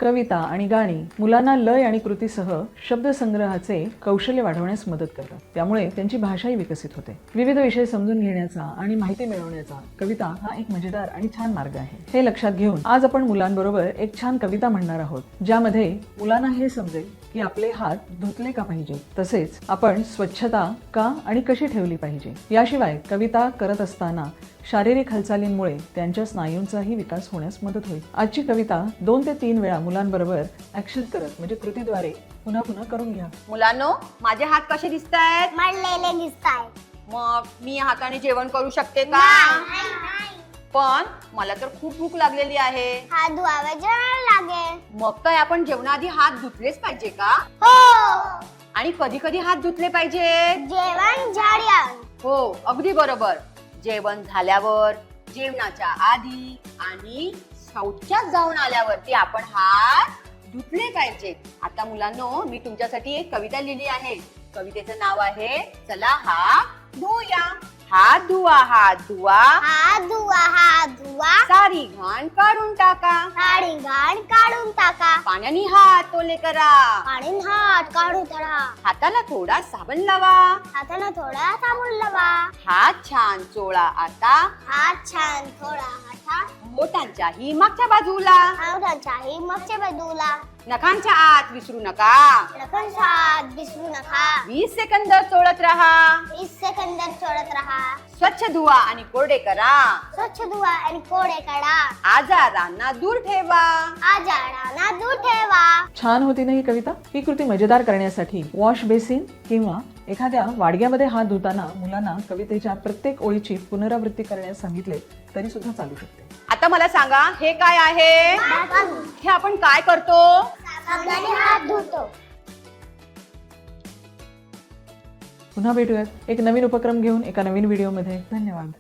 कविता आणि गाणी मुलांना लय आणि कृतीसह शब्दसंग्रहाचे कौशल्य वाढवण्यास मदत करतात. त्यामुळे त्यांची भाषाही विकसित होते. विविध विषय समजून घेण्याचा आणि माहिती मिळवण्याचा कविता हा एक मजेदार आणि छान मार्ग आहे. हे लक्षात घेऊन आज आपण मुलांबरोबर एक छान कविता म्हणणार आहोत, ज्यामध्ये मुलांना हे समजेल की आपले हात धुतले का पाहिजे, तसेच आपण स्वच्छता का आणि कशी ठेवली पाहिजे. याशिवाय कविता करत असताना शारीरिक हालचालींमुळे त्यांच्या स्नायूंचाही विकास होण्यास मदत होईल. आजची कविता 2 ते 3 वेळा मुलांबरोबर ऍक्शन करत म्हणजे कृतीद्वारे पुन्हा पुन्हा करून घ्या. मुलांनो, माझे हात कसे दिसतायत? मळलेले दिसतायत. मग मी या हाताने जेवण करू शकते का? पण मला तर खूप भूक लागलेली आहे. हात धुवावे जेवायला लागेल. मग काय आपण जेवणाआधी हात धुतलेच पाहिजे का? हो. आणि कधी कधी हात धुतले पाहिजे? जेवण झाल्यावर. हो, अगदी बरोबर. जेवण झाल्यावर, जेवणाच्या आधी आणि शौचात जाऊन आल्यावरती आपण हात धुतले पाहिजे. आता मुलांनो, मी तुमच्यासाठी एक कविता लिहिली आहे. कवितेचं नाव आहे चला हात धुया. हात धुवा, हात धुवा, हात धुवा, हात धुवा. सारी घाण काढून टाका. साडी घाण काढून टाका. पाण्याने हात ओले करा. पाणी हात काढून टाका. हाताला थोडा साबण लावा. हाताला थोडा साबण लावा. हात छान चोळा आता. हात छान थोडा हातात. बोटांच्याही मागच्या बाजूला. हाताच्याही मागच्या बाजूला. नखांच्या आत विसरू नका. नखांच्या आत विसरू नका. 20 सेकंद चोळत राहा. 20 सेकंद सोडत राहा. स्वच्छ धुवा आणि कोरडे करा. स्वच्छ धुवा आणि कोरडे काढा. आजारांना दूर ठेवा. आजारांना दूर ठेवा. छान होती ना ही कविता. ही कृती मजेदार करण्यासाठी वॉश बेसिन किंवा एखाद्या वाडग्यामध्ये हात धुताना मुलांना कवितेच्या प्रत्येक ओळीची पुनरावृत्ती करण्यास सांगितले तरी सुद्धा चालू शकते. आता मला सांगा, हे काय आहे? हे आपण काय करतो? साबणाने हात धुतो. पुन्हा भेटूयात एक नवीन उपक्रम घेऊन एका नवीन व्हिडिओमध्ये. धन्यवाद.